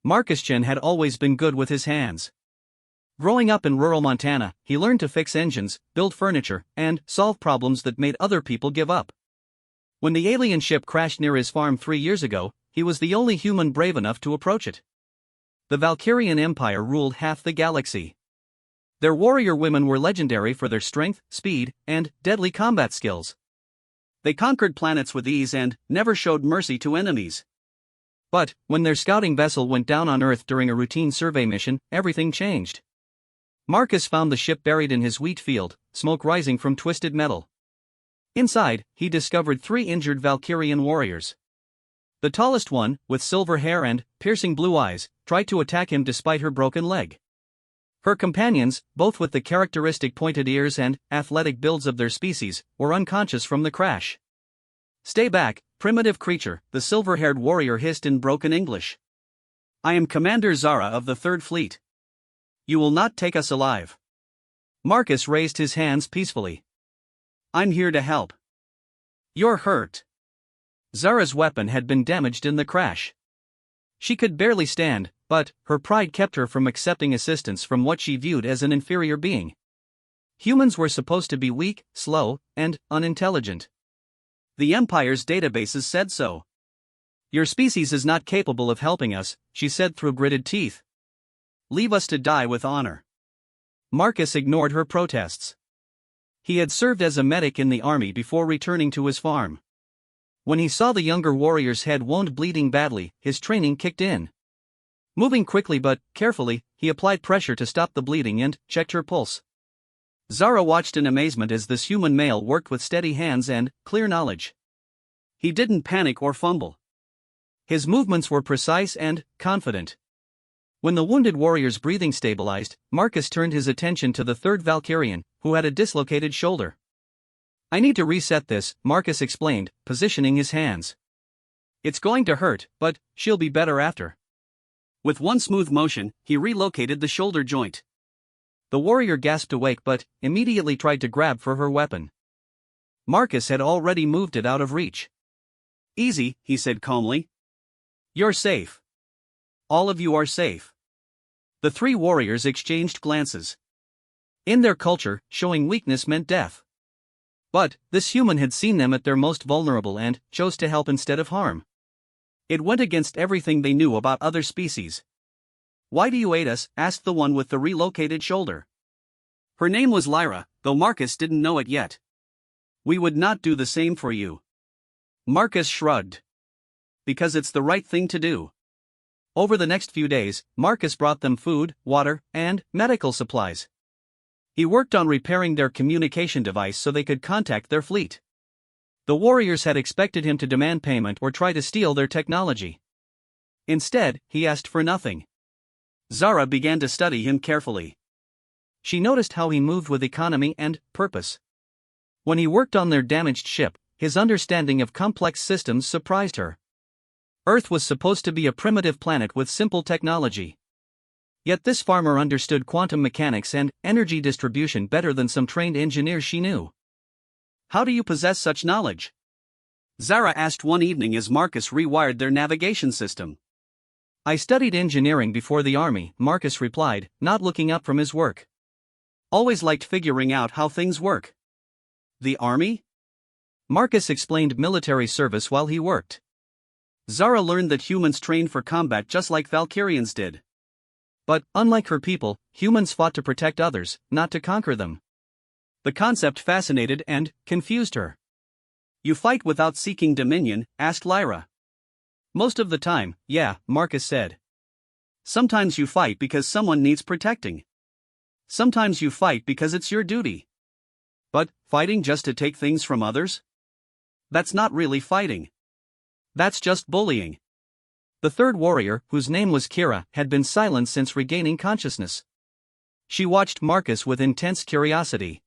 Marcus Chen had always been good with his hands. Growing up in rural Montana, he learned to fix engines, build furniture, and solve problems that made other people give up. When the alien ship crashed near his farm 3 years ago, he was the only human brave enough to approach it. The Valkyrian Empire ruled half the galaxy. Their warrior women were legendary for their strength, speed, and deadly combat skills. They conquered planets with ease and never showed mercy to enemies. But, when their scouting vessel went down on Earth during a routine survey mission, everything changed. Marcus found the ship buried in his wheat field, smoke rising from twisted metal. Inside, he discovered 3 injured Valkyrian warriors. The tallest one, with silver hair and piercing blue eyes, tried to attack him despite her broken leg. Her companions, both with the characteristic pointed ears and athletic builds of their species, were unconscious from the crash. "Stay back, primitive creature," the silver-haired warrior hissed in broken English. "I am Commander Zara of the Third Fleet. You will not take us alive." Marcus raised his hands peacefully. "I'm here to help." "You're hurt." Zara's weapon had been damaged in the crash. She could barely stand, but her pride kept her from accepting assistance from what she viewed as an inferior being. Humans were supposed to be weak, slow, and unintelligent. The Empire's databases said so. "Your species is not capable of helping us," she said through gritted teeth. "Leave us to die with honor." Marcus ignored her protests. He had served as a medic in the army before returning to his farm. When he saw the younger warrior's head wound bleeding badly, his training kicked in. Moving quickly but carefully, he applied pressure to stop the bleeding and checked her pulse. Zara watched in amazement as this human male worked with steady hands and clear knowledge. He didn't panic or fumble. His movements were precise and confident. When the wounded warrior's breathing stabilized, Marcus turned his attention to the third Valkyrian, who had a dislocated shoulder. "I need to reset this," Marcus explained, positioning his hands. "It's going to hurt, but she'll be better after." With one smooth motion, he relocated the shoulder joint. The warrior gasped awake but immediately tried to grab for her weapon. Marcus had already moved it out of reach. "Easy," he said calmly. "You're safe. All of you are safe." The 3 warriors exchanged glances. In their culture, showing weakness meant death. But this human had seen them at their most vulnerable and chose to help instead of harm. It went against everything they knew about other species. "Why do you aid us?" asked the one with the relocated shoulder. Her name was Lyra, though Marcus didn't know it yet. "We would not do the same for you." Marcus shrugged. "Because it's the right thing to do." Over the next few days, Marcus brought them food, water, and medical supplies. He worked on repairing their communication device so they could contact their fleet. The warriors had expected him to demand payment or try to steal their technology. Instead, he asked for nothing. Zara began to study him carefully. She noticed how he moved with economy and purpose. When he worked on their damaged ship, his understanding of complex systems surprised her. Earth was supposed to be a primitive planet with simple technology. Yet this farmer understood quantum mechanics and energy distribution better than some trained engineers she knew. "How do you possess such knowledge?" Zara asked one evening as Marcus rewired their navigation system. "I studied engineering before the army," Marcus replied, not looking up from his work. "Always liked figuring out how things work." "The army?" Marcus explained military service while he worked. Zara learned that humans trained for combat just like Valkyrians did. But, unlike her people, humans fought to protect others, not to conquer them. The concept fascinated and confused her. "You fight without seeking dominion?" asked Lyra. "Most of the time, yeah," Marcus said. "Sometimes you fight because someone needs protecting. Sometimes you fight because it's your duty. But, fighting just to take things from others? That's not really fighting. That's just bullying." The third warrior, whose name was Kira, had been silent since regaining consciousness. She watched Marcus with intense curiosity.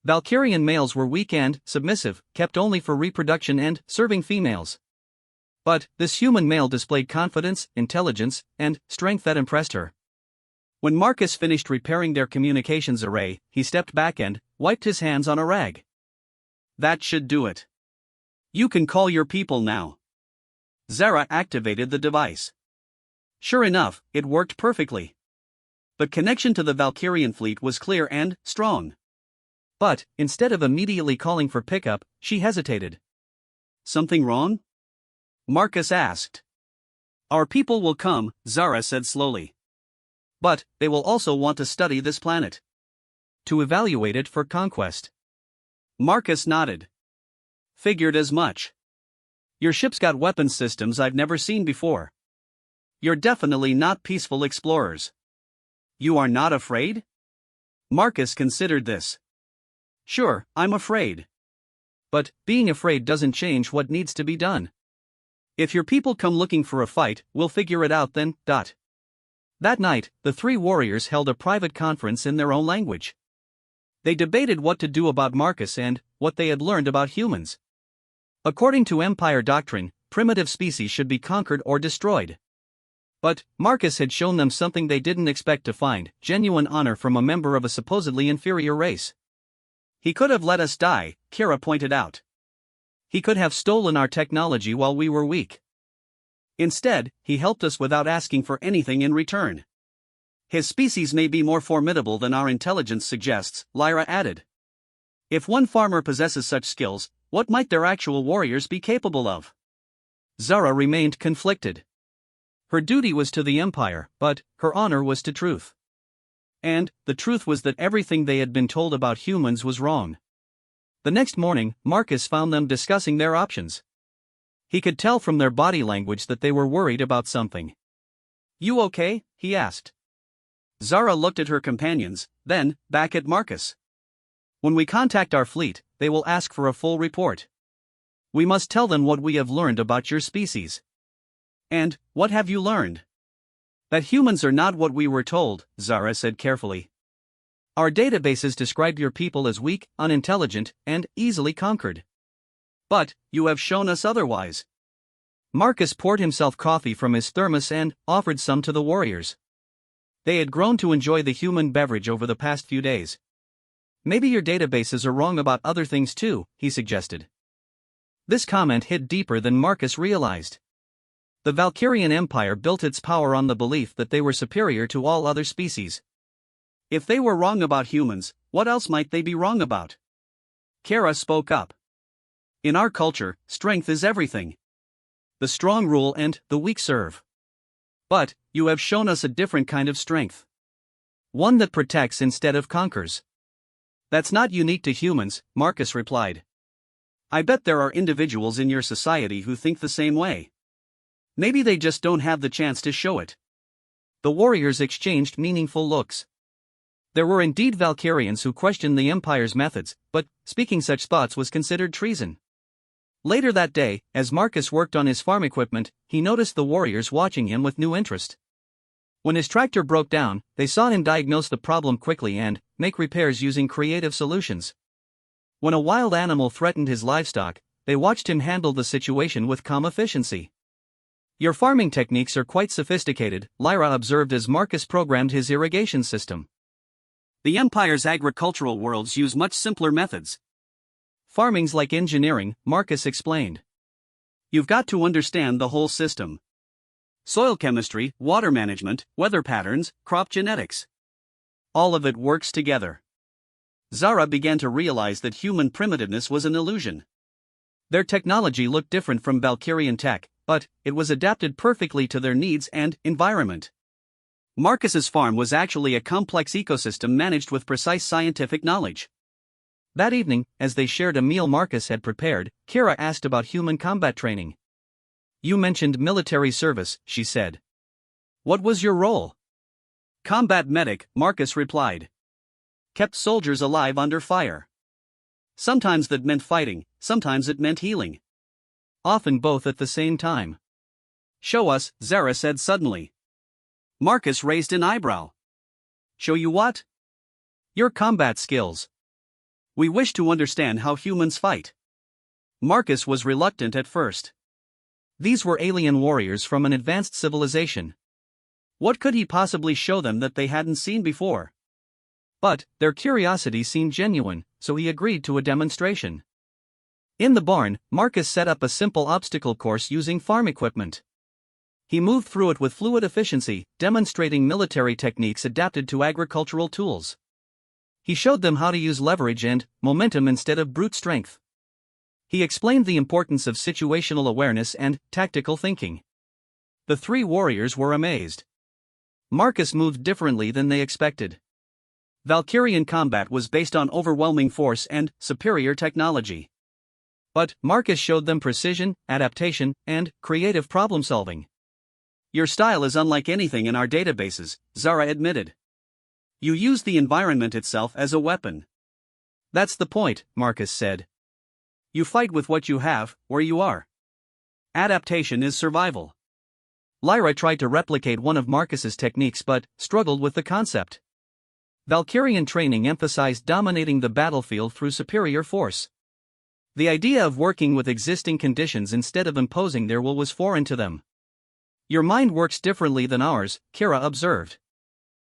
Valkyrian males were weak and submissive, kept only for reproduction and serving females. But this human male displayed confidence, intelligence, and strength that impressed her. When Marcus finished repairing their communications array, he stepped back and wiped his hands on a rag. "That should do it. You can call your people now." Zara activated the device. Sure enough, it worked perfectly. The connection to the Valkyrian fleet was clear and strong. But, instead of immediately calling for pickup, she hesitated. Something wrong? Marcus asked. Our people will come, Zara said slowly. But, they will also want to study this planet. To evaluate it for conquest. Marcus nodded. Figured as much. Your ship's got weapons systems I've never seen before. You're definitely not peaceful explorers. You are not afraid? Marcus considered this. Sure, I'm afraid. But, being afraid doesn't change what needs to be done. If your people come looking for a fight, we'll figure it out then. That night, the three warriors held a private conference in their own language. They debated what to do about Marcus and what they had learned about humans. According to Empire doctrine, primitive species should be conquered or destroyed. But Marcus had shown them something they didn't expect to find: genuine honor from a member of a supposedly inferior race. He could have let us die, Kira pointed out. He could have stolen our technology while we were weak. Instead, he helped us without asking for anything in return. His species may be more formidable than our intelligence suggests, Lyra added. If one farmer possesses such skills, what might their actual warriors be capable of? Zara remained conflicted. Her duty was to the Empire, but her honor was to truth. And the truth was that everything they had been told about humans was wrong. The next morning, Marcus found them discussing their options. He could tell from their body language that they were worried about something. You okay? He asked. Zara looked at her companions, then back at Marcus. When we contact our fleet, they will ask for a full report. We must tell them what we have learned about your species. And what have you learned? That humans are not what we were told, Zara said carefully. Our databases describe your people as weak, unintelligent, and easily conquered. But you have shown us otherwise. Marcus poured himself coffee from his thermos and offered some to the warriors. They had grown to enjoy the human beverage over the past few days. Maybe your databases are wrong about other things too, he suggested. This comment hit deeper than Marcus realized. The Valkyrian Empire built its power on the belief that they were superior to all other species. If they were wrong about humans, what else might they be wrong about? Kara spoke up. In our culture, strength is everything. The strong rule and the weak serve. But you have shown us a different kind of strength. One that protects instead of conquers. That's not unique to humans, Marcus replied. I bet there are individuals in your society who think the same way. Maybe they just don't have the chance to show it. The warriors exchanged meaningful looks. There were indeed Valkyrians who questioned the Empire's methods, but speaking such thoughts was considered treason. Later that day, as Marcus worked on his farm equipment, he noticed the warriors watching him with new interest. When his tractor broke down, they saw him diagnose the problem quickly and make repairs using creative solutions. When a wild animal threatened his livestock, they watched him handle the situation with calm efficiency. Your farming techniques are quite sophisticated, Lyra observed as Marcus programmed his irrigation system. The Empire's agricultural worlds use much simpler methods. Farming's like engineering, Marcus explained. You've got to understand the whole system. Soil chemistry, water management, weather patterns, crop genetics. All of it works together. Zara began to realize that human primitiveness was an illusion. Their technology looked different from Valkyrian tech, but it was adapted perfectly to their needs and environment. Marcus's farm was actually a complex ecosystem managed with precise scientific knowledge. That evening, as they shared a meal Marcus had prepared, Kira asked about human combat training. You mentioned military service, she said. What was your role? Combat medic, Marcus replied. Kept soldiers alive under fire. Sometimes that meant fighting, sometimes it meant healing. Often both at the same time. Show us, Zara said suddenly. Marcus raised an eyebrow. Show you what? Your combat skills. We wish to understand how humans fight. Marcus was reluctant at first. These were alien warriors from an advanced civilization. What could he possibly show them that they hadn't seen before? But their curiosity seemed genuine, so he agreed to a demonstration. In the barn, Marcus set up a simple obstacle course using farm equipment. He moved through it with fluid efficiency, demonstrating military techniques adapted to agricultural tools. He showed them how to use leverage and momentum instead of brute strength. He explained the importance of situational awareness and tactical thinking. The three warriors were amazed. Marcus moved differently than they expected. Valkyrian combat was based on overwhelming force and superior technology. But Marcus showed them precision, adaptation, and creative problem-solving. "Your style is unlike anything in our databases," Zara admitted. "You use the environment itself as a weapon." "That's the point," Marcus said. "You fight with what you have, where you are. Adaptation is survival." Lyra tried to replicate one of Marcus's techniques but struggled with the concept. Valkyrian training emphasized dominating the battlefield through superior force. The idea of working with existing conditions instead of imposing their will was foreign to them. "Your mind works differently than ours," Kira observed.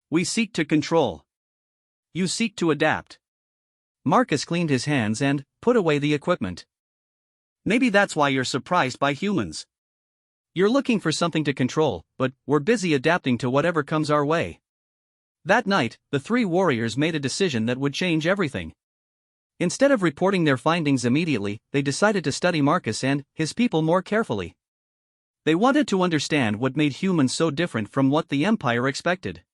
"We seek to control. You seek to adapt." Marcus cleaned his hands and put away the equipment. "Maybe that's why you're surprised by humans. You're looking for something to control, but we're busy adapting to whatever comes our way." That night, the three warriors made a decision that would change everything. Instead of reporting their findings immediately, they decided to study Marcus and his people more carefully. They wanted to understand what made humans so different from what the Empire expected.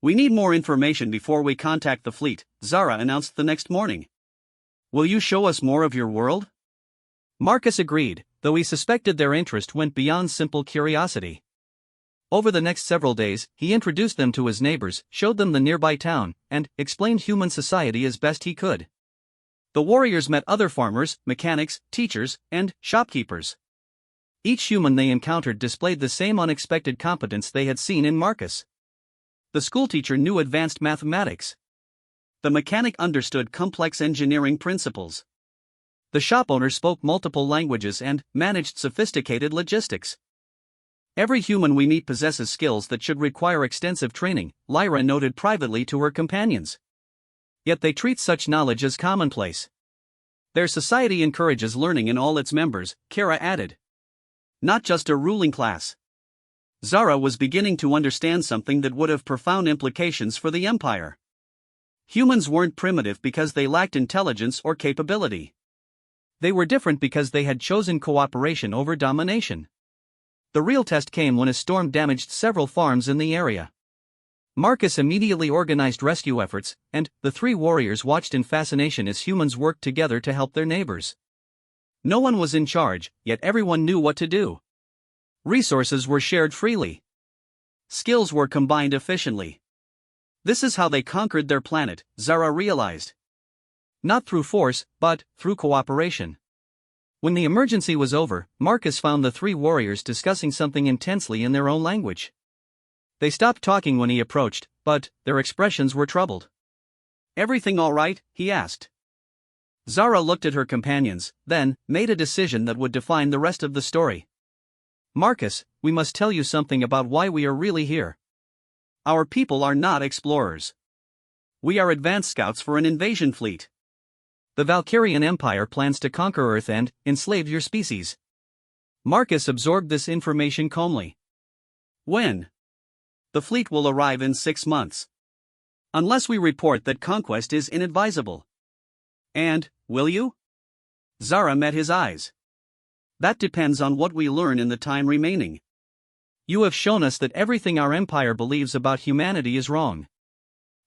"We need more information before we contact the fleet," Zara announced the next morning. "Will you show us more of your world?" Marcus agreed, though he suspected their interest went beyond simple curiosity. Over the next several days, he introduced them to his neighbors, showed them the nearby town, and explained human society as best he could. The warriors met other farmers, mechanics, teachers, and shopkeepers. Each human they encountered displayed the same unexpected competence they had seen in Marcus. The schoolteacher knew advanced mathematics. The mechanic understood complex engineering principles. The shop owner spoke multiple languages and managed sophisticated logistics. "Every human we meet possesses skills that should require extensive training," Lyra noted privately to her companions. "Yet they treat such knowledge as commonplace. Their society encourages learning in all its members," Kira added. "Not just a ruling class." Zara was beginning to understand something that would have profound implications for the Empire. Humans weren't primitive because they lacked intelligence or capability. They were different because they had chosen cooperation over domination. The real test came when a storm damaged several farms in the area. Marcus immediately organized rescue efforts, and the three warriors watched in fascination as humans worked together to help their neighbors. No one was in charge, yet everyone knew what to do. Resources were shared freely. Skills were combined efficiently. This is how they conquered their planet, Zara realized. Not through force, but through cooperation. When the emergency was over, Marcus found the three warriors discussing something intensely in their own language. They stopped talking when he approached, but their expressions were troubled. "Everything all right?" he asked. Zara looked at her companions, then made a decision that would define the rest of the story. "Marcus, we must tell you something about why we are really here. Our people are not explorers. We are advanced scouts for an invasion fleet. The Valkyrian Empire plans to conquer Earth and enslave your species." Marcus absorbed this information calmly. "When?" "The fleet will arrive in 6 months. Unless we report that conquest is inadvisable." "And, will you?" Zara met his eyes. "That depends on what we learn in the time remaining. You have shown us that everything our empire believes about humanity is wrong.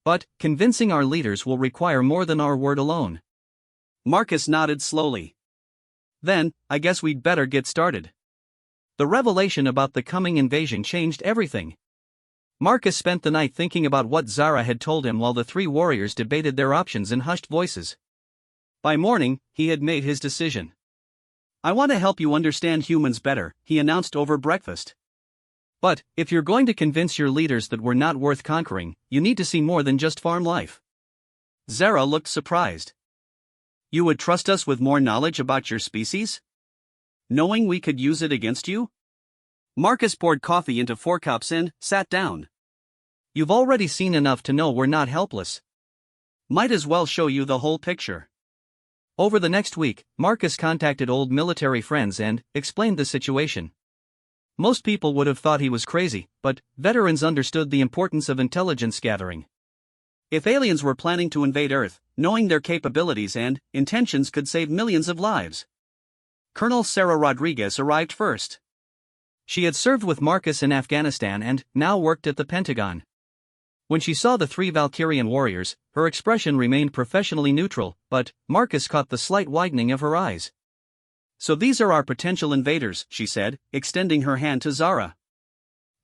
But convincing our leaders will require more than our word alone." Marcus nodded slowly. "Then, I guess we'd better get started." The revelation about the coming invasion changed everything. Marcus spent the night thinking about what Zara had told him while the three warriors debated their options in hushed voices. By morning, he had made his decision. "I want to help you understand humans better," he announced over breakfast. "But, if you're going to convince your leaders that we're not worth conquering, you need to see more than just farm life." Zara looked surprised. "You would trust us with more knowledge about your species? Knowing we could use it against you?" Marcus poured coffee into 4 cups and sat down. "You've already seen enough to know we're not helpless. Might as well show you the whole picture." Over the next week, Marcus contacted old military friends and explained the situation. Most people would have thought he was crazy, but veterans understood the importance of intelligence gathering. If aliens were planning to invade Earth, knowing their capabilities and intentions could save millions of lives. Colonel Sarah Rodriguez arrived first. She had served with Marcus in Afghanistan and now worked at the Pentagon. When she saw the three Valkyrian warriors, her expression remained professionally neutral, but Marcus caught the slight widening of her eyes. "So these are our potential invaders," she said, extending her hand to Zara.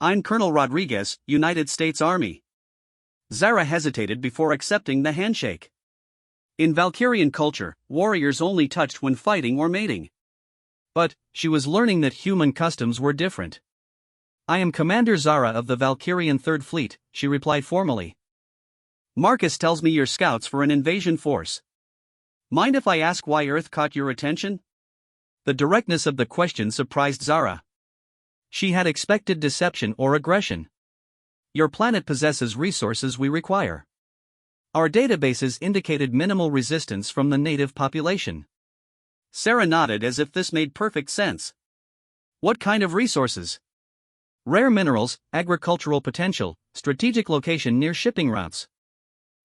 "I'm Colonel Rodriguez, United States Army." Zara hesitated before accepting the handshake. In Valkyrian culture, warriors only touched when fighting or mating. But she was learning that human customs were different. "I am Commander Zara of the Valkyrian Third Fleet," she replied formally. "Marcus tells me you're scouts for an invasion force. Mind if I ask why Earth caught your attention?" The directness of the question surprised Zara. She had expected deception or aggression. "Your planet possesses resources we require. Our databases indicated minimal resistance from the native population." Sarah nodded as if this made perfect sense. "What kind of resources?" "Rare minerals, agricultural potential, strategic location near shipping routes."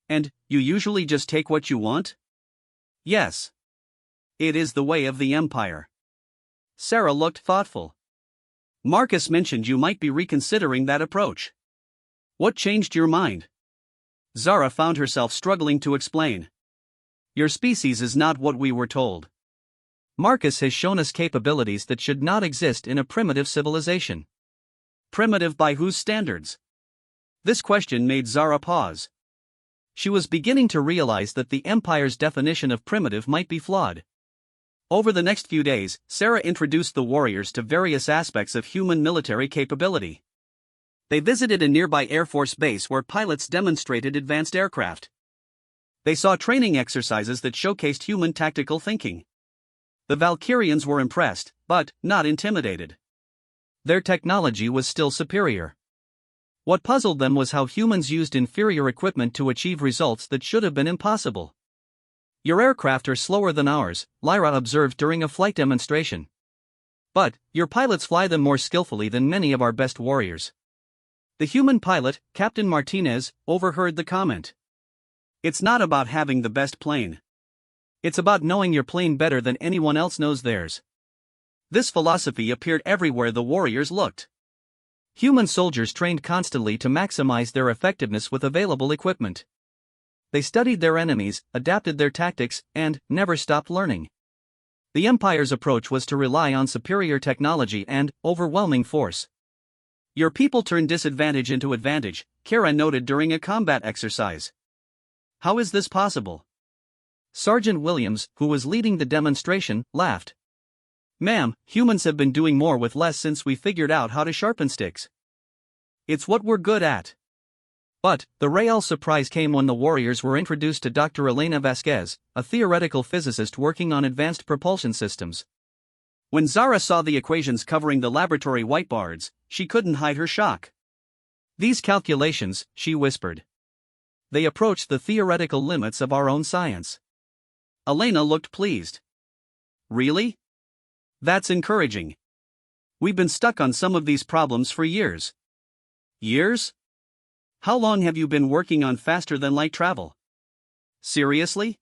"And you usually just take what you want?" "Yes. It is the way of the Empire." Sarah looked thoughtful. "Marcus mentioned you might be reconsidering that approach. What changed your mind?" Zara found herself struggling to explain. "Your species is not what we were told. Marcus has shown us capabilities that should not exist in a primitive civilization." Primitive by whose standards? This question made Zara pause. She was beginning to realize that the Empire's definition of primitive might be flawed. Over the next few days, Sarah introduced the warriors to various aspects of human military capability. They visited a nearby Air Force base where pilots demonstrated advanced aircraft. They saw training exercises that showcased human tactical thinking. The Valkyrians were impressed, but not intimidated. Their technology was still superior. What puzzled them was how humans used inferior equipment to achieve results that should have been impossible. "Your aircraft are slower than ours," Lyra observed during a flight demonstration. "But your pilots fly them more skillfully than many of our best warriors." The human pilot, Captain Martinez, overheard the comment. "It's not about having the best plane. It's about knowing your plane better than anyone else knows theirs." This philosophy appeared everywhere the warriors looked. Human soldiers trained constantly to maximize their effectiveness with available equipment. They studied their enemies, adapted their tactics, and never stopped learning. The Empire's approach was to rely on superior technology and overwhelming force. "Your people turn disadvantage into advantage," Kara noted during a combat exercise. "How is this possible?" Sergeant Williams, who was leading the demonstration, laughed. "Ma'am, humans have been doing more with less since we figured out how to sharpen sticks. It's what we're good at." But the real surprise came when the warriors were introduced to Dr. Elena Vasquez, a theoretical physicist working on advanced propulsion systems. When Zara saw the equations covering the laboratory whiteboards, she couldn't hide her shock. "These calculations," she whispered. "They approach the theoretical limits of our own science." Elena looked pleased. "Really? That's encouraging. We've been stuck on some of these problems for years." "Years? How long have you been working on faster than light travel?" "Seriously?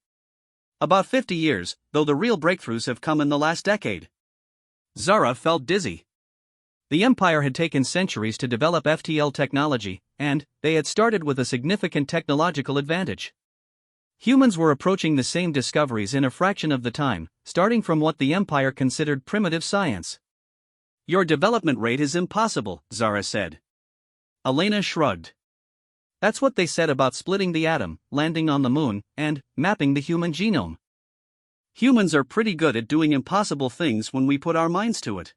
About 50 years, though the real breakthroughs have come in the last decade." Zara felt dizzy. The Empire had taken centuries to develop FTL technology, and they had started with a significant technological advantage. Humans were approaching the same discoveries in a fraction of the time, starting from what the Empire considered primitive science. "Your development rate is impossible," Zara said. Elena shrugged. "That's what they said about splitting the atom, landing on the moon, and mapping the human genome. Humans are pretty good at doing impossible things when we put our minds to it."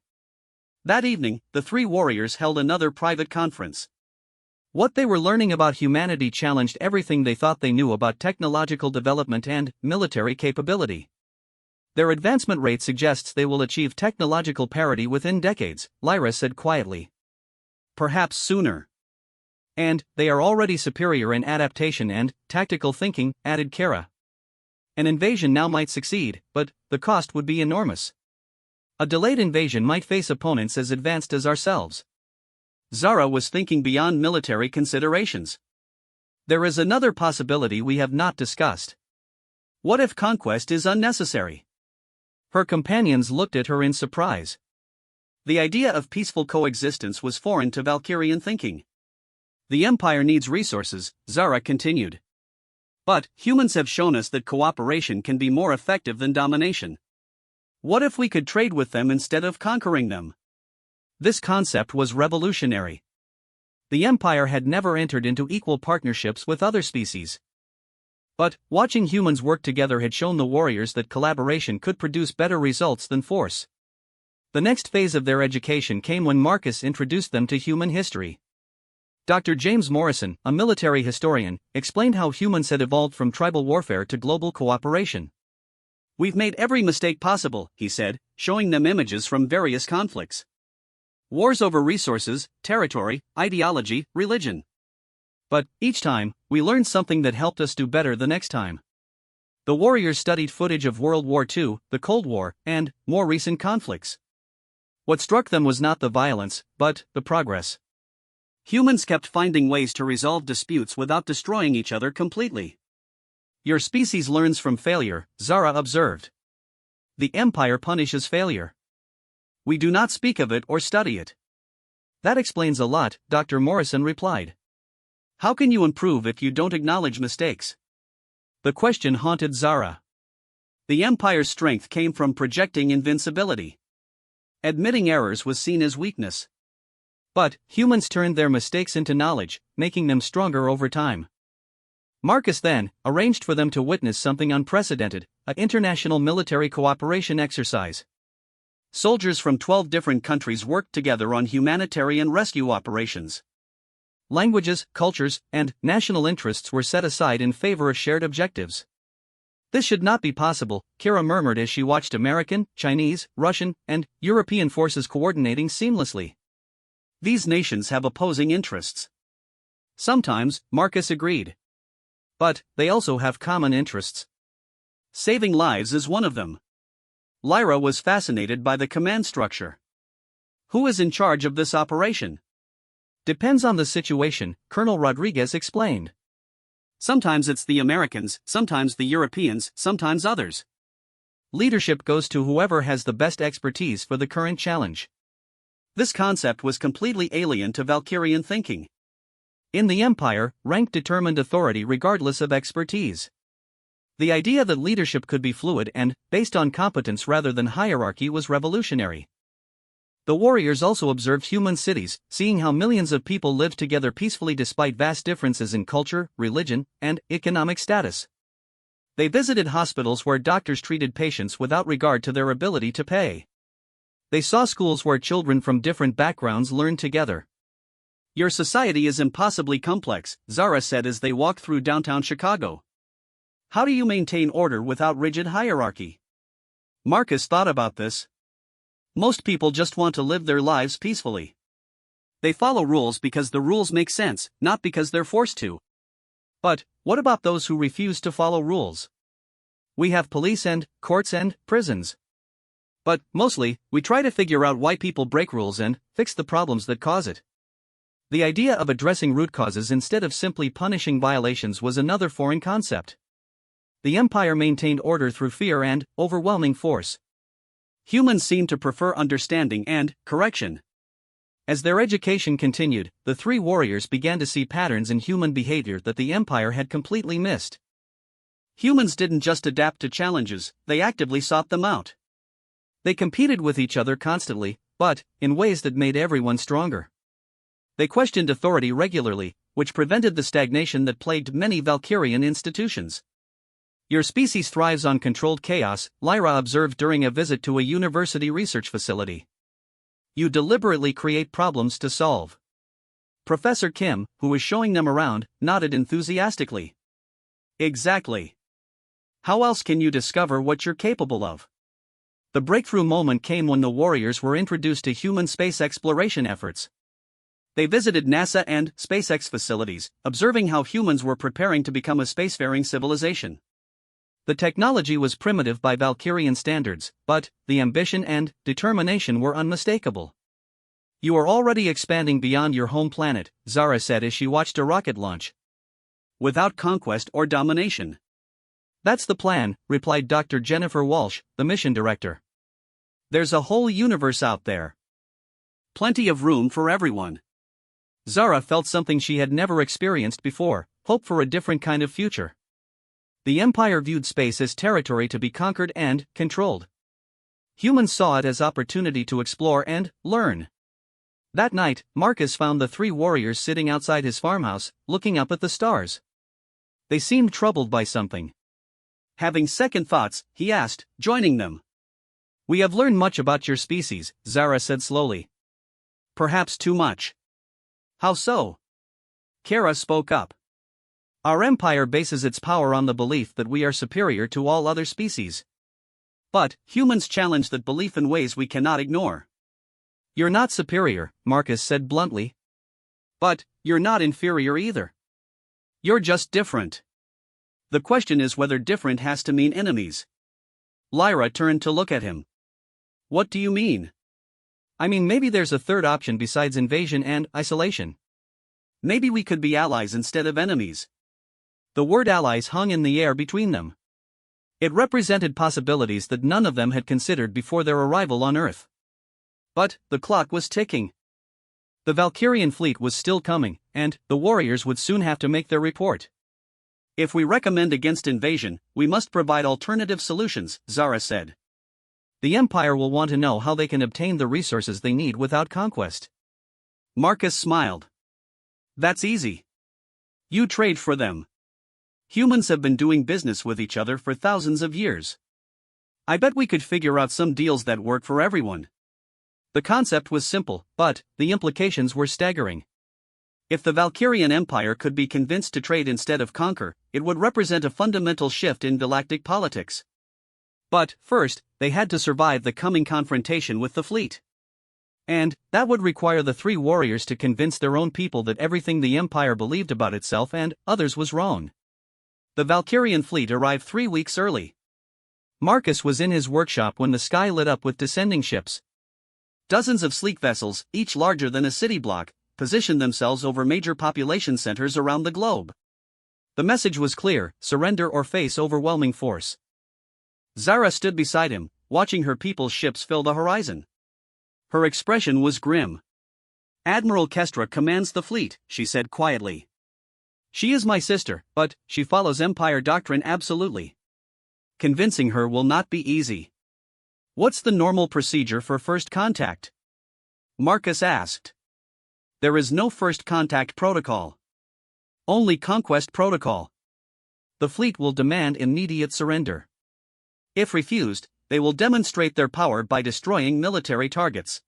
That evening, the three warriors held another private conference. What they were learning about humanity challenged everything they thought they knew about technological development and military capability. "Their advancement rate suggests they will achieve technological parity within decades," Lyra said quietly. "Perhaps sooner. And they are already superior in adaptation and tactical thinking," added Kara. "An invasion now might succeed, but the cost would be enormous." A delayed invasion might face opponents as advanced as ourselves. Zara was thinking beyond military considerations. There is another possibility we have not discussed. What if conquest is unnecessary? Her companions looked at her in surprise. The idea of peaceful coexistence was foreign to Valkyrian thinking. The Empire needs resources, Zara continued. But humans have shown us that cooperation can be more effective than domination. What if we could trade with them instead of conquering them? This concept was revolutionary. The Empire had never entered into equal partnerships with other species. But watching humans work together had shown the warriors that collaboration could produce better results than force. The next phase of their education came when Marcus introduced them to human history. Dr. James Morrison, a military historian, explained how humans had evolved from tribal warfare to global cooperation. "We've made every mistake possible," he said, showing them images from various conflicts. Wars over resources, territory, ideology, religion. But, each time, we learned something that helped us do better the next time. The warriors studied footage of World War II, the Cold War, and more recent conflicts. What struck them was not the violence, but the progress. Humans kept finding ways to resolve disputes without destroying each other completely. "Your species learns from failure," Zara observed. "The Empire punishes failure. We do not speak of it or study it." "That explains a lot," Dr. Morrison replied. "How can you improve if you don't acknowledge mistakes?" The question haunted Zara. The Empire's strength came from projecting invincibility. Admitting errors was seen as weakness. But humans turned their mistakes into knowledge, making them stronger over time. Marcus then arranged for them to witness something unprecedented, an international military cooperation exercise. Soldiers from 12 different countries worked together on humanitarian rescue operations. Languages, cultures, and national interests were set aside in favor of shared objectives. "This should not be possible," Kira murmured as she watched American, Chinese, Russian, and European forces coordinating seamlessly. "These nations have opposing interests." Sometimes, Marcus agreed. But they also have common interests. Saving lives is one of them. Lyra was fascinated by the command structure. "Who is in charge of this operation?" "Depends on the situation," Colonel Rodriguez explained. "Sometimes it's the Americans, sometimes the Europeans, sometimes others. Leadership goes to whoever has the best expertise for the current challenge." This concept was completely alien to Valkyrian thinking. In the Empire, rank determined authority regardless of expertise. The idea that leadership could be fluid and based on competence rather than hierarchy was revolutionary. The warriors also observed human cities, seeing how millions of people lived together peacefully despite vast differences in culture, religion, and economic status. They visited hospitals where doctors treated patients without regard to their ability to pay. They saw schools where children from different backgrounds learned together. "Your society is impossibly complex," Zara said as they walked through downtown Chicago. "How do you maintain order without rigid hierarchy?" Marcus thought about this. "Most people just want to live their lives peacefully. They follow rules because the rules make sense, not because they're forced to." But what about those who refuse to follow rules? "We have police and courts and prisons. But mostly, we try to figure out why people break rules and fix the problems that cause it." The idea of addressing root causes instead of simply punishing violations was another foreign concept. The Empire maintained order through fear and overwhelming force. Humans seemed to prefer understanding and correction. As their education continued, the three warriors began to see patterns in human behavior that the Empire had completely missed. Humans didn't just adapt to challenges, they actively sought them out. They competed with each other constantly, but in ways that made everyone stronger. They questioned authority regularly, which prevented the stagnation that plagued many Valkyrian institutions. "Your species thrives on controlled chaos," Lyra observed during a visit to a university research facility. "You deliberately create problems to solve." Professor Kim, who was showing them around, nodded enthusiastically. "Exactly. How else can you discover what you're capable of?" The breakthrough moment came when the warriors were introduced to human space exploration efforts. They visited NASA and SpaceX facilities, observing how humans were preparing to become a spacefaring civilization. The technology was primitive by Valkyrian standards, but the ambition and determination were unmistakable. "You are already expanding beyond your home planet," Zara said as she watched a rocket launch. "Without conquest or domination." "That's the plan," replied Dr. Jennifer Walsh, the mission director. "There's a whole universe out there. Plenty of room for everyone." Zara felt something she had never experienced before: hope for a different kind of future. The Empire viewed space as territory to be conquered and controlled. Humans saw it as opportunity to explore and learn. That night, Marcus found the three warriors sitting outside his farmhouse, looking up at the stars. They seemed troubled by something. Having second thoughts, he asked, joining them. "We have learned much about your species," Zara said slowly. "Perhaps too much." "How so?" Kara spoke up. "Our empire bases its power on the belief that we are superior to all other species. But humans challenge that belief in ways we cannot ignore." "You're not superior," Marcus said bluntly. "But you're not inferior either. You're just different. The question is whether different has to mean enemies." Lyra turned to look at him. "What do you mean?" "I mean, maybe there's a third option besides invasion and isolation. Maybe we could be allies instead of enemies." The word allies hung in the air between them. It represented possibilities that none of them had considered before their arrival on Earth. But the clock was ticking. The Valkyrian fleet was still coming, and the warriors would soon have to make their report. "If we recommend against invasion, we must provide alternative solutions," Zara said. "The Empire will want to know how they can obtain the resources they need without conquest." Marcus smiled. "That's easy. You trade for them. Humans have been doing business with each other for thousands of years. I bet we could figure out some deals that work for everyone." The concept was simple, but the implications were staggering. If the Valkyrian Empire could be convinced to trade instead of conquer, it would represent a fundamental shift in galactic politics. But first, they had to survive the coming confrontation with the fleet. And that would require the three warriors to convince their own people that everything the Empire believed about itself and others was wrong. The Valkyrian fleet arrived 3 weeks early. Marcus was in his workshop when the sky lit up with descending ships. Dozens of sleek vessels, each larger than a city block, positioned themselves over major population centers around the globe. The message was clear: surrender or face overwhelming force. Zara stood beside him, watching her people's ships fill the horizon. Her expression was grim. "Admiral Kestra commands the fleet," she said quietly. "She is my sister, but she follows Empire doctrine absolutely. Convincing her will not be easy." "What's the normal procedure for first contact?" Marcus asked. "There is no first contact protocol. Only conquest protocol. The fleet will demand immediate surrender. If refused, they will demonstrate their power by destroying military targets.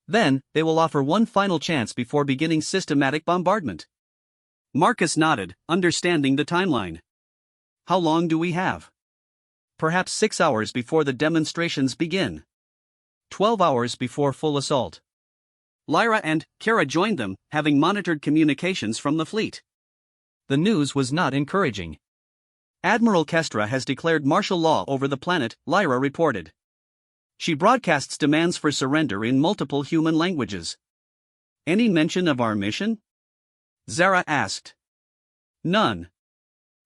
Then, they will offer one final chance before beginning systematic bombardment." Marcus nodded, understanding the timeline. "How long do we have?" "Perhaps 6 hours before the demonstrations begin. 12 hours before full assault." Lyra and Kara joined them, having monitored communications from the fleet. The news was not encouraging. "Admiral Kestra has declared martial law over the planet," Lyra reported. "She broadcasts demands for surrender in multiple human languages." "Any mention of our mission?" Zara asked. "None.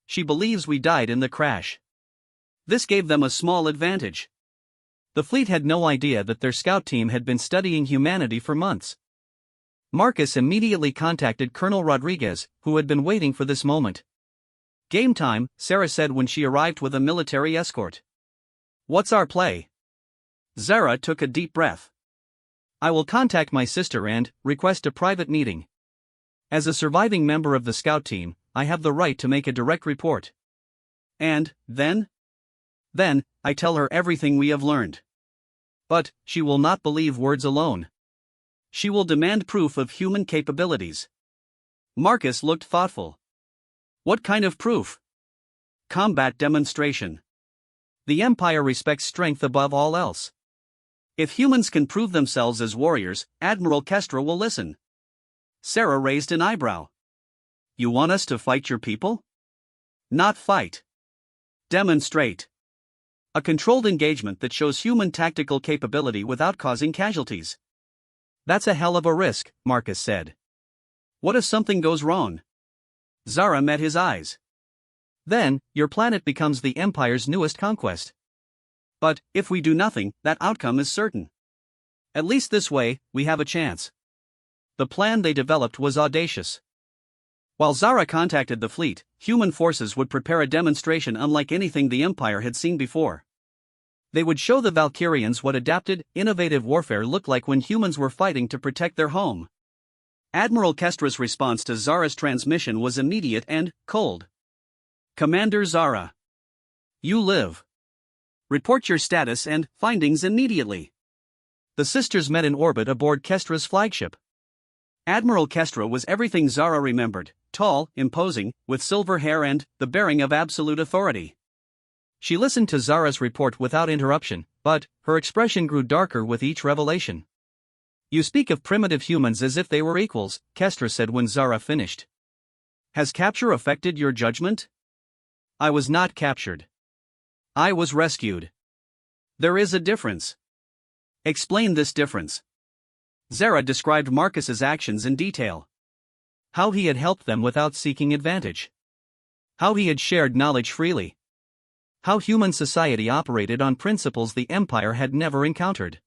She believes we died in the crash. This gave them a small advantage. The fleet had no idea that their scout team had been studying humanity for months." Marcus immediately contacted Colonel Rodriguez, who had been waiting for this moment. "Game time," Sarah said when she arrived with a military escort. "What's our play?" Zara took a deep breath. "I will contact my sister and request a private meeting. As a surviving member of the scout team, I have the right to make a direct report." "And then?" "Then, I tell her everything we have learned. But she will not believe words alone. She will demand proof of human capabilities." Marcus looked thoughtful. "What kind of proof?" "Combat demonstration. The Empire respects strength above all else. If humans can prove themselves as warriors, Admiral Kestra will listen." Sarah raised an eyebrow. "You want us to fight your people?" "Not fight. Demonstrate. A controlled engagement that shows human tactical capability without causing casualties. That's a hell of a risk, Marcus said. What if something goes wrong? Zara met his eyes. Then, your planet becomes the Empire's newest conquest. But, if we do nothing, that outcome is certain. At least this way, we have a chance. The plan they developed was audacious. While Zara contacted the fleet, human forces would prepare a demonstration unlike anything the Empire had seen before. They would show the Valkyrians what adapted, innovative warfare looked like when humans were fighting to protect their home. Admiral Kestra's response to Zara's transmission was immediate and cold. Commander Zara. You live. Report your status and findings immediately. The sisters met in orbit aboard Kestra's flagship. Admiral Kestra was everything Zara remembered, tall, imposing, with silver hair and the bearing of absolute authority. She listened to Zara's report without interruption, but her expression grew darker with each revelation. You speak of primitive humans as if they were equals, Kestra said when Zara finished. Has capture affected your judgment? I was not captured. I was rescued. There is a difference. Explain this difference. Zara described Marcus's actions in detail. How he had helped them without seeking advantage. How he had shared knowledge freely. How human society operated on principles the Empire had never encountered.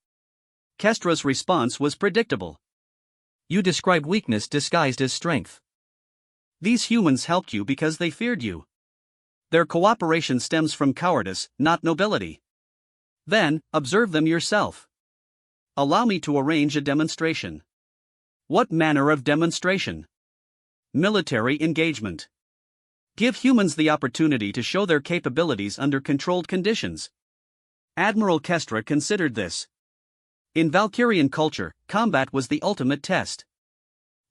Kestra's response was predictable. You describe weakness disguised as strength. These humans helped you because they feared you. Their cooperation stems from cowardice, not nobility. Then, observe them yourself. Allow me to arrange a demonstration. What manner of demonstration? Military engagement. Give humans the opportunity to show their capabilities under controlled conditions. Admiral Kestra considered this. In Valkyrian culture, combat was the ultimate test.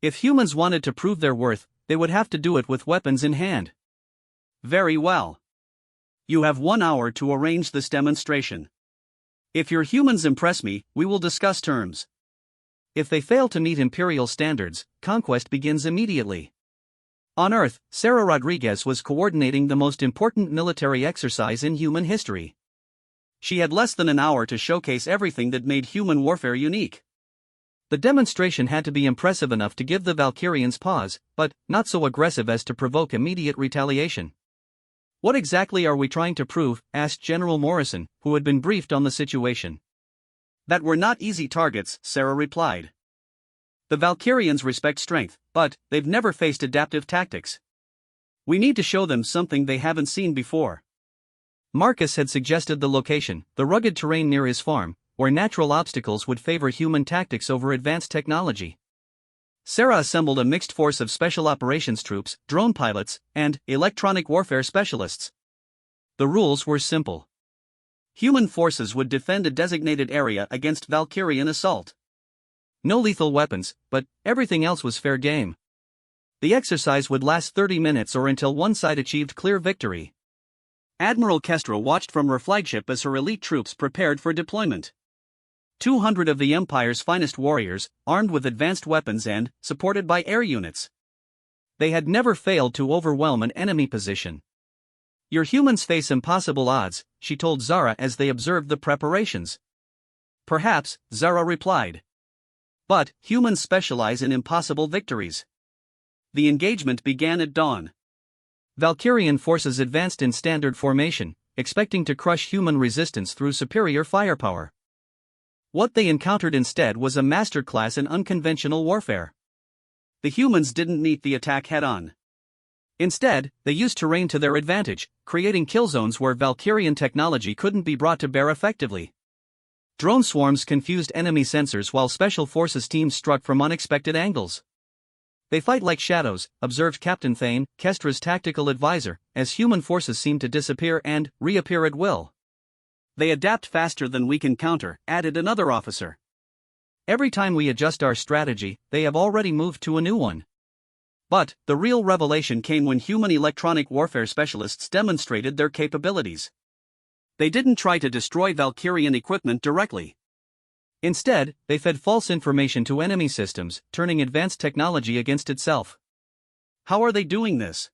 If humans wanted to prove their worth, they would have to do it with weapons in hand. Very well. You have 1 hour to arrange this demonstration. If your humans impress me, we will discuss terms. If they fail to meet Imperial standards, conquest begins immediately. On Earth, Sarah Rodriguez was coordinating the most important military exercise in human history. She had less than an hour to showcase everything that made human warfare unique. The demonstration had to be impressive enough to give the Valkyrians pause, but not so aggressive as to provoke immediate retaliation. What exactly are we trying to prove? Asked General Morrison, who had been briefed on the situation. That we're not easy targets, Sarah replied. The Valkyrians respect strength, but they've never faced adaptive tactics. We need to show them something they haven't seen before. Marcus had suggested the location, the rugged terrain near his farm, where natural obstacles would favor human tactics over advanced technology. Sarah assembled a mixed force of special operations troops, drone pilots, and electronic warfare specialists. The rules were simple. Human forces would defend a designated area against Valkyrian assault. No lethal weapons, but everything else was fair game. The exercise would last 30 minutes or until one side achieved clear victory. Admiral Kestra watched from her flagship as her elite troops prepared for deployment. 200 of the Empire's finest warriors, armed with advanced weapons and supported by air units. They had never failed to overwhelm an enemy position. Your humans face impossible odds, she told Zara as they observed the preparations. Perhaps, Zara replied. But humans specialize in impossible victories. The engagement began at dawn. Valkyrian forces advanced in standard formation, expecting to crush human resistance through superior firepower. What they encountered instead was a masterclass in unconventional warfare. The humans didn't meet the attack head-on. Instead, they used terrain to their advantage, creating kill zones where Valkyrian technology couldn't be brought to bear effectively. Drone swarms confused enemy sensors while special forces teams struck from unexpected angles. They fight like shadows, observed Captain Thane, Kestra's tactical advisor, as human forces seem to disappear and reappear at will. They adapt faster than we can counter, added another officer. Every time we adjust our strategy, they have already moved to a new one. But the real revelation came when human electronic warfare specialists demonstrated their capabilities. They didn't try to destroy Valkyrian equipment directly. Instead, they fed false information to enemy systems, turning advanced technology against itself. How are they doing this?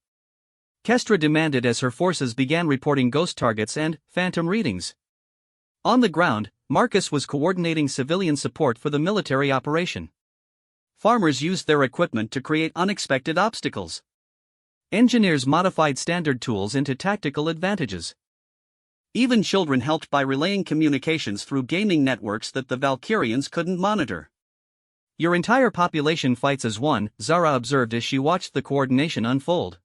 Kestra demanded as her forces began reporting ghost targets and phantom readings. On the ground, Marcus was coordinating civilian support for the military operation. Farmers used their equipment to create unexpected obstacles. Engineers modified standard tools into tactical advantages. Even children helped by relaying communications through gaming networks that the Valkyrians couldn't monitor. Your entire population fights as one, Zara observed as she watched the coordination unfold.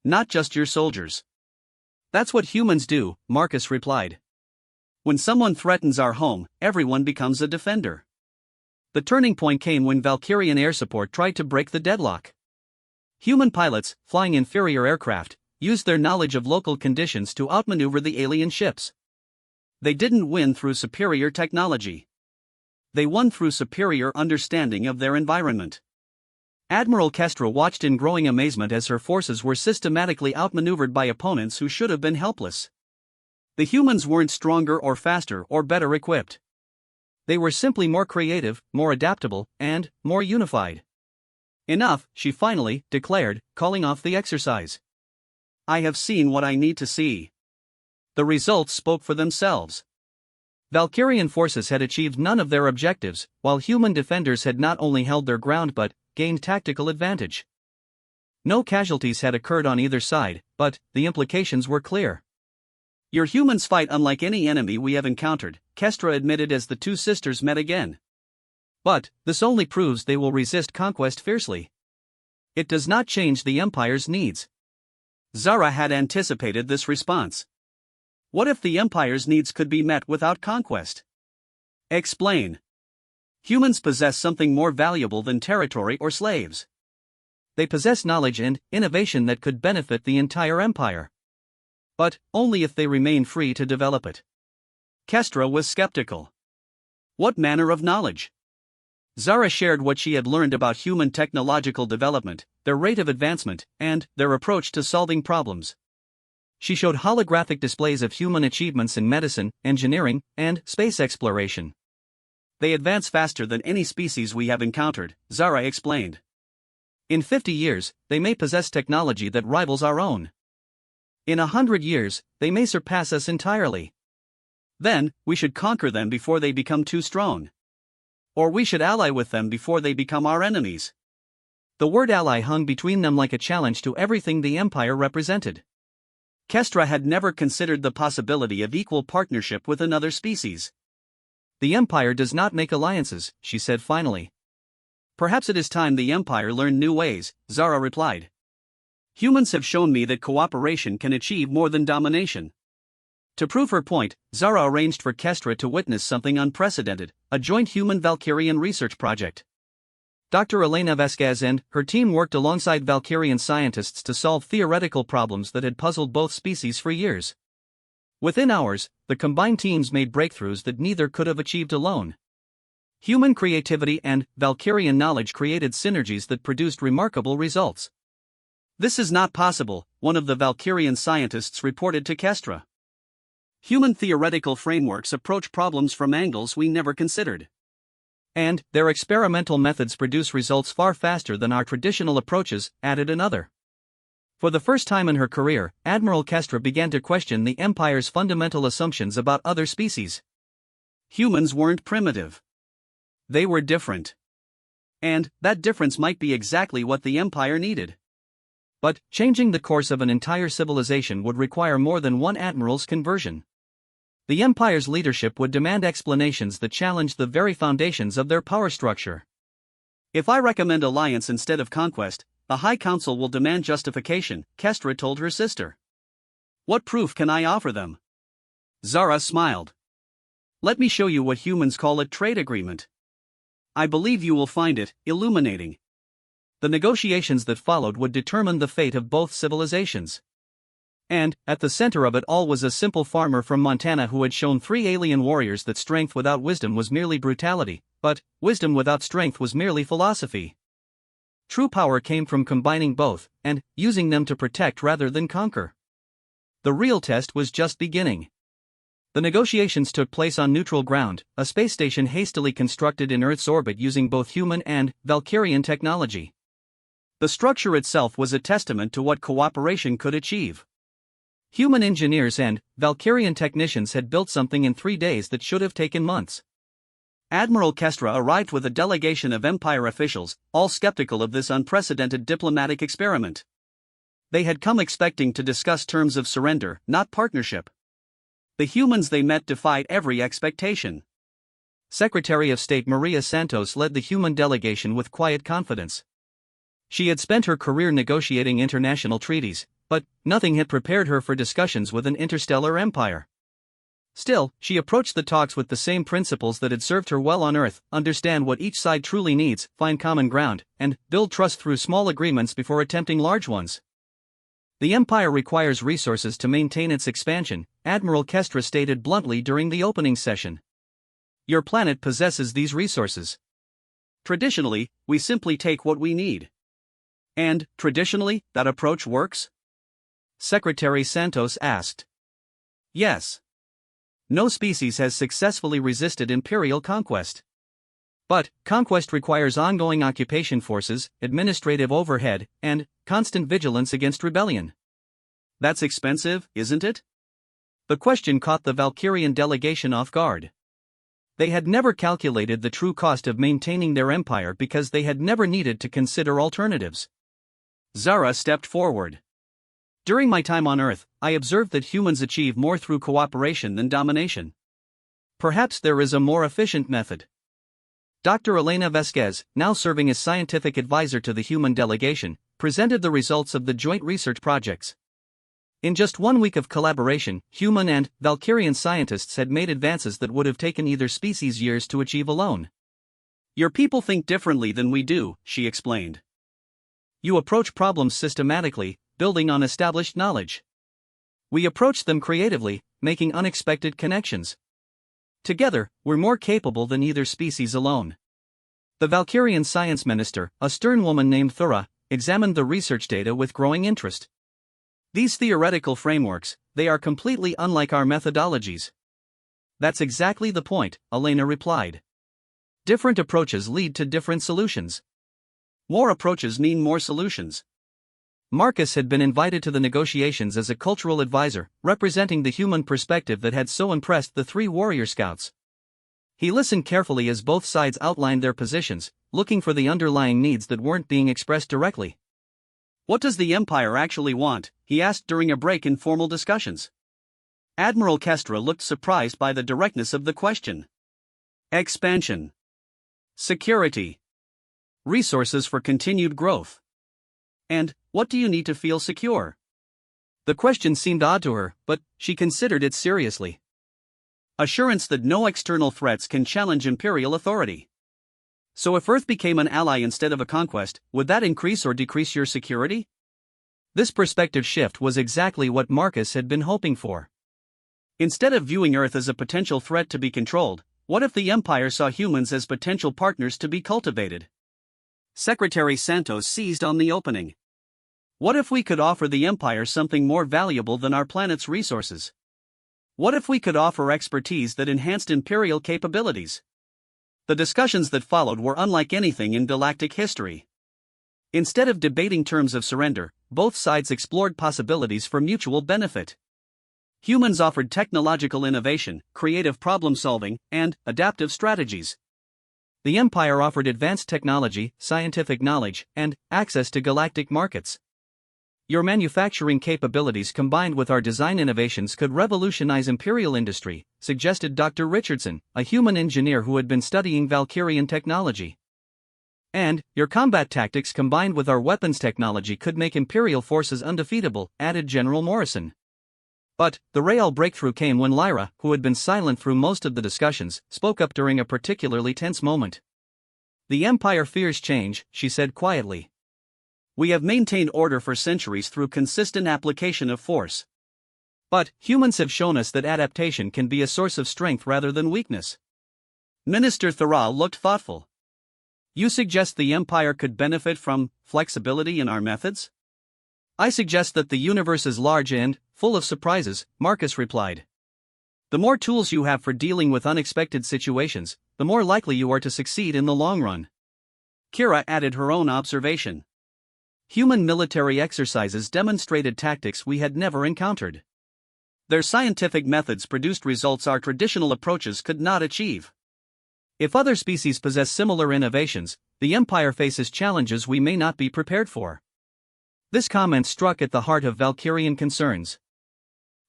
Not just your soldiers. That's what humans do, Marcus replied. When someone threatens our home, everyone becomes a defender. The turning point came when Valkyrian air support tried to break the deadlock. Human pilots, flying inferior aircraft, used their knowledge of local conditions to outmaneuver the alien ships. They didn't win through superior technology. They won through superior understanding of their environment. Admiral Kestra watched in growing amazement as her forces were systematically outmaneuvered by opponents who should have been helpless. The humans weren't stronger or faster or better equipped. They were simply more creative, more adaptable, and more unified. Enough, she finally declared, calling off the exercise. I have seen what I need to see. The results spoke for themselves. Valkyrian forces had achieved none of their objectives, while human defenders had not only held their ground but gained tactical advantage. No casualties had occurred on either side, but the implications were clear. Your humans fight unlike any enemy we have encountered, Kestra admitted as the two sisters met again. But this only proves they will resist conquest fiercely. It does not change the Empire's needs. Zara had anticipated this response. What if the Empire's needs could be met without conquest? Explain. Humans possess something more valuable than territory or slaves. They possess knowledge and innovation that could benefit the entire Empire. But only if they remain free to develop it. Kestra was skeptical. What manner of knowledge? Zara shared what she had learned about human technological development, their rate of advancement, and their approach to solving problems. She showed holographic displays of human achievements in medicine, engineering, and space exploration. They advance faster than any species we have encountered, Zara explained. In 50 years, they may possess technology that rivals our own. In 100 years, they may surpass us entirely. Then, we should conquer them before they become too strong. Or we should ally with them before they become our enemies. The word ally hung between them like a challenge to everything the Empire represented. Kestra had never considered the possibility of equal partnership with another species. The Empire does not make alliances, she said finally. Perhaps it is time the Empire learned new ways, Zara replied. Humans have shown me that cooperation can achieve more than domination. To prove her point, Zara arranged for Kestra to witness something unprecedented, a joint human-Valkyrian research project. Dr. Elena Vasquez and her team worked alongside Valkyrian scientists to solve theoretical problems that had puzzled both species for years. Within hours, the combined teams made breakthroughs that neither could have achieved alone. Human creativity and Valkyrian knowledge created synergies that produced remarkable results. This is not possible, one of the Valkyrian scientists reported to Kestra. Human theoretical frameworks approach problems from angles we never considered. And their experimental methods produce results far faster than our traditional approaches, added another. For the first time in her career, Admiral Kestra began to question the Empire's fundamental assumptions about other species. Humans weren't primitive. They were different. And that difference might be exactly what the Empire needed. But changing the course of an entire civilization would require more than one admiral's conversion. The Empire's leadership would demand explanations that challenged the very foundations of their power structure. If I recommend alliance instead of conquest, the High Council will demand justification, Kestra told her sister. What proof can I offer them? Zara smiled. Let me show you what humans call a trade agreement. I believe you will find it illuminating. The negotiations that followed would determine the fate of both civilizations. And, at the center of it all was a simple farmer from Montana who had shown 3 alien warriors that strength without wisdom was merely brutality, but wisdom without strength was merely philosophy. True power came from combining both, and using them to protect rather than conquer. The real test was just beginning. The negotiations took place on neutral ground, a space station hastily constructed in Earth's orbit using both human and Valkyrian technology. The structure itself was a testament to what cooperation could achieve. Human engineers and Valkyrian technicians had built something in 3 days that should have taken months. Admiral Kestra arrived with a delegation of Empire officials, all skeptical of this unprecedented diplomatic experiment. They had come expecting to discuss terms of surrender, not partnership. The humans they met defied every expectation. Secretary of State Maria Santos led the human delegation with quiet confidence. She had spent her career negotiating international treaties, but nothing had prepared her for discussions with an interstellar empire. Still, she approached the talks with the same principles that had served her well on Earth: understand what each side truly needs, find common ground, and build trust through small agreements before attempting large ones. The Empire requires resources to maintain its expansion, Admiral Kestra stated bluntly during the opening session. Your planet possesses these resources. Traditionally, we simply take what we need. And, traditionally, that approach works? Secretary Santos asked. Yes. No species has successfully resisted imperial conquest. But, conquest requires ongoing occupation forces, administrative overhead, and constant vigilance against rebellion. That's expensive, isn't it? The question caught the Valkyrian delegation off guard. They had never calculated the true cost of maintaining their empire because they had never needed to consider alternatives. Zara stepped forward. During my time on Earth, I observed that humans achieve more through cooperation than domination. Perhaps there is a more efficient method. Dr. Elena Vasquez, now serving as scientific advisor to the human delegation, presented the results of the joint research projects. In just 1 week of collaboration, human and Valkyrian scientists had made advances that would have taken either species years to achieve alone. Your people think differently than we do, she explained. You approach problems systematically, building on established knowledge. We approach them creatively, making unexpected connections. Together, we're more capable than either species alone. The Valkyrian science minister, a stern woman named Thura, examined the research data with growing interest. These theoretical frameworks, they are completely unlike our methodologies. That's exactly the point, Elena replied. Different approaches lead to different solutions. More approaches mean more solutions. Marcus had been invited to the negotiations as a cultural advisor, representing the human perspective that had so impressed the 3 warrior scouts. He listened carefully as both sides outlined their positions, looking for the underlying needs that weren't being expressed directly. What does the Empire actually want? He asked during a break in formal discussions. Admiral Kestra looked surprised by the directness of the question. Expansion. Security. Resources for continued growth. And, what do you need to feel secure? The question seemed odd to her, but she considered it seriously. Assurance that no external threats can challenge imperial authority. So if Earth became an ally instead of a conquest, would that increase or decrease your security? This perspective shift was exactly what Marcus had been hoping for. Instead of viewing Earth as a potential threat to be controlled, what if the Empire saw humans as potential partners to be cultivated? Secretary Santos seized on the opening. What if we could offer the Empire something more valuable than our planet's resources? What if we could offer expertise that enhanced imperial capabilities? The discussions that followed were unlike anything in galactic history. Instead of debating terms of surrender, both sides explored possibilities for mutual benefit. Humans offered technological innovation, creative problem-solving, and adaptive strategies. The Empire offered advanced technology, scientific knowledge, and access to galactic markets. Your manufacturing capabilities combined with our design innovations could revolutionize imperial industry, suggested Dr. Richardson, a human engineer who had been studying Valkyrian technology. And, your combat tactics combined with our weapons technology could make imperial forces undefeatable, added General Morrison. But, the real breakthrough came when Lyra, who had been silent through most of the discussions, spoke up during a particularly tense moment. The Empire fears change, she said quietly. We have maintained order for centuries through consistent application of force. But, humans have shown us that adaptation can be a source of strength rather than weakness. Minister Thural looked thoughtful. You suggest the Empire could benefit from flexibility in our methods? I suggest that the universe is large and full of surprises, Marcus replied. The more tools you have for dealing with unexpected situations, the more likely you are to succeed in the long run. Kira added her own observation. human military exercises demonstrated tactics we had never encountered. Their scientific methods produced results our traditional approaches could not achieve. If other species possess similar innovations, the Empire faces challenges we may not be prepared for. This comment struck at the heart of Valkyrian concerns.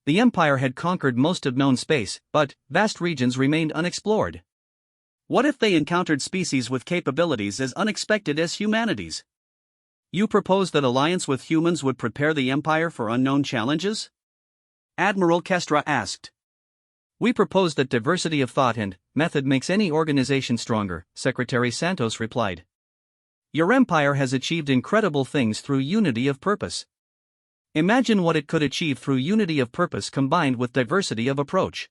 The Empire had conquered most of known space, but vast regions remained unexplored. What if they encountered species with capabilities as unexpected as humanity's? You propose that alliance with humans would prepare the Empire for unknown challenges? Admiral Kestra asked. We propose that diversity of thought and method makes any organization stronger, Secretary Santos replied. Your empire has achieved incredible things through unity of purpose. Imagine what it could achieve through unity of purpose combined with diversity of approach.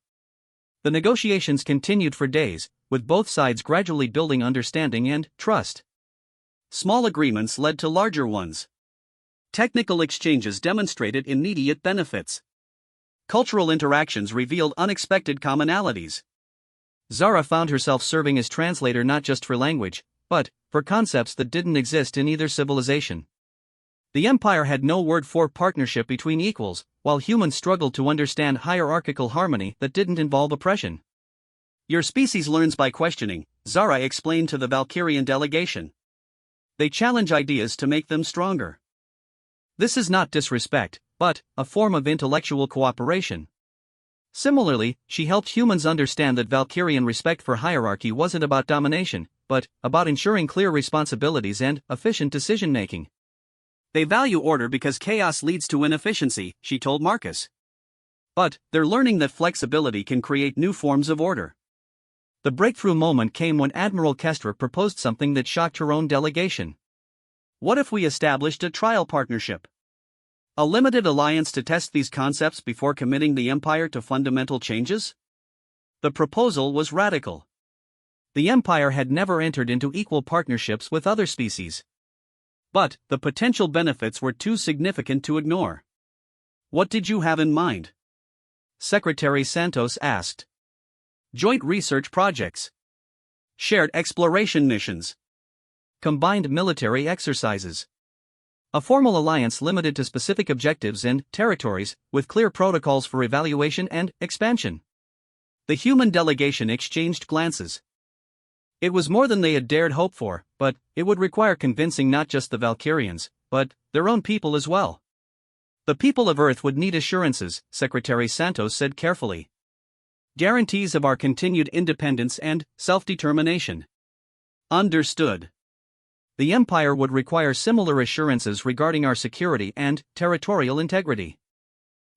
The negotiations continued for days, with both sides gradually building understanding and trust. Small agreements led to larger ones. Technical exchanges demonstrated immediate benefits. Cultural interactions revealed unexpected commonalities. Zara found herself serving as translator not just for language, but for concepts that didn't exist in either civilization. The Empire had no word for partnership between equals, while humans struggled to understand hierarchical harmony that didn't involve oppression. Your species learns by questioning, Zara explained to the Valkyrian delegation. They challenge ideas to make them stronger. This is not disrespect, but a form of intellectual cooperation. Similarly, she helped humans understand that Valkyrian respect for hierarchy wasn't about domination, but about ensuring clear responsibilities and efficient decision-making. They value order because chaos leads to inefficiency, she told Marcus. But they're learning that flexibility can create new forms of order. The breakthrough moment came when Admiral Kestra proposed something that shocked her own delegation. What if we established a trial partnership? A limited alliance to test these concepts before committing the Empire to fundamental changes? The proposal was radical. The Empire had never entered into equal partnerships with other species. But the potential benefits were too significant to ignore. What did you have in mind? Secretary Santos asked. Joint research projects. Shared exploration missions. Combined military exercises. A formal alliance limited to specific objectives and territories, with clear protocols for evaluation and expansion. The human delegation exchanged glances. It was more than they had dared hope for, but it would require convincing not just the Valkyrians, but their own people as well. The people of Earth would need assurances, Secretary Santos said carefully. Guarantees of our continued independence and self-determination. Understood. The Empire would require similar assurances regarding our security and territorial integrity.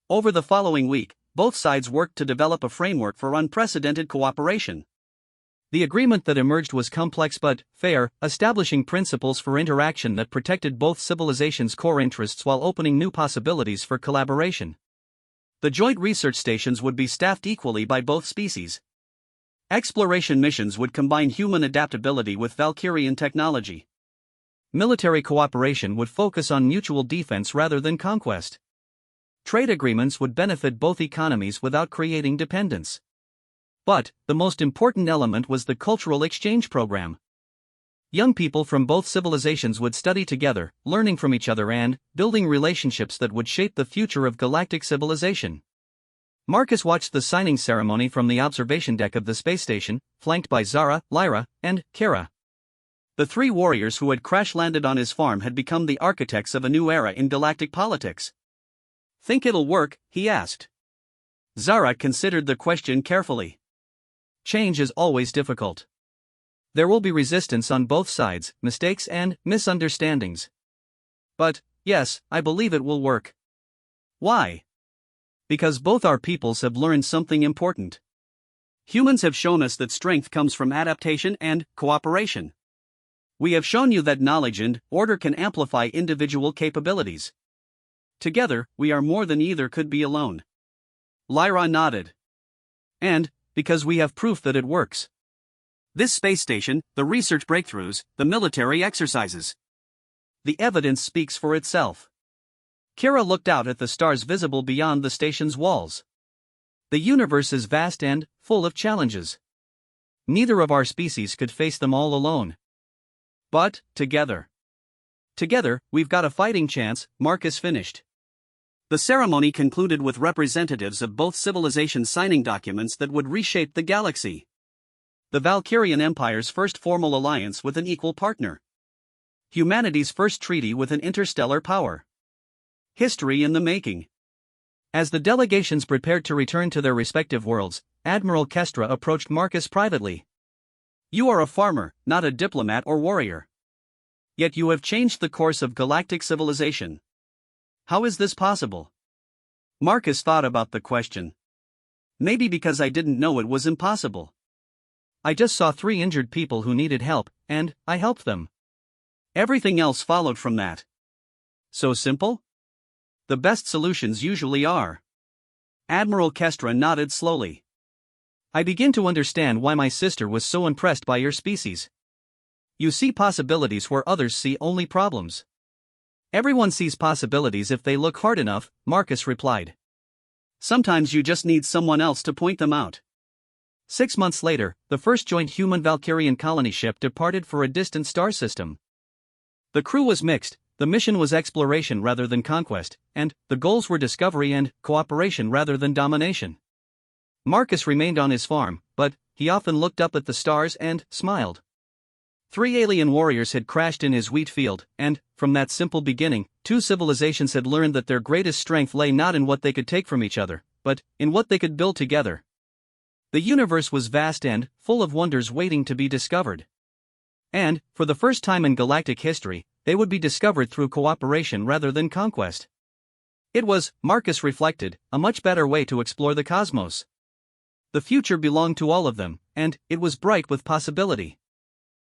Over the following week, both sides worked to develop a framework for unprecedented cooperation. The agreement that emerged was complex but fair, establishing principles for interaction that protected both civilizations' core interests while opening new possibilities for collaboration. The joint research stations would be staffed equally by both species. Exploration missions would combine human adaptability with Valkyrian technology. Military cooperation would focus on mutual defense rather than conquest. Trade agreements would benefit both economies without creating dependence. But the most important element was the cultural exchange program. Young people from both civilizations would study together, learning from each other and building relationships that would shape the future of galactic civilization. Marcus watched the signing ceremony from the observation deck of the space station, flanked by Zara, Lyra, and Kira. The three warriors who had crash-landed on his farm had become the architects of a new era in galactic politics. Think it'll work? He asked. Zara considered the question carefully. Change is always difficult. There will be resistance on both sides, mistakes and misunderstandings. But, yes, I believe it will work. Why? Because both our peoples have learned something important. Humans have shown us that strength comes from adaptation and cooperation. We have shown you that knowledge and order can amplify individual capabilities. Together, we are more than either could be alone. Lyra nodded. And, because we have proof that it works. This space station, the research breakthroughs, the military exercises. The evidence speaks for itself. Kira looked out at the stars visible beyond the station's walls. The universe is vast and full of challenges. Neither of our species could face them all alone. But, together. Together, we've got a fighting chance, Marcus finished. The ceremony concluded with representatives of both civilizations signing documents that would reshape the galaxy. The Valkyrian Empire's first formal alliance with an equal partner. Humanity's first treaty with an interstellar power. History in the making. As the delegations prepared to return to their respective worlds, Admiral Kestra approached Marcus privately. You are a farmer, not a diplomat or warrior. Yet you have changed the course of galactic civilization. How is this possible? Marcus thought about the question. Maybe because I didn't know it was impossible. I just saw 3 injured people who needed help, and I helped them. Everything else followed from that. So simple? The best solutions usually are. Admiral Kestra nodded slowly. I begin to understand why my sister was so impressed by your species. You see possibilities where others see only problems. Everyone sees possibilities if they look hard enough, Marcus replied. Sometimes you just need someone else to point them out. 6 months later, the first joint human-Valkyrian colony ship departed for a distant star system. The crew was mixed. The mission was exploration rather than conquest, and the goals were discovery and cooperation rather than domination. Marcus remained on his farm, but he often looked up at the stars and smiled. 3 alien warriors had crashed in his wheat field, and, from that simple beginning, 2 civilizations had learned that their greatest strength lay not in what they could take from each other, but in what they could build together. The universe was vast and full of wonders waiting to be discovered. And, for the first time in galactic history, they would be discovered through cooperation rather than conquest. It was, Marcus reflected, a much better way to explore the cosmos. The future belonged to all of them, and it was bright with possibility.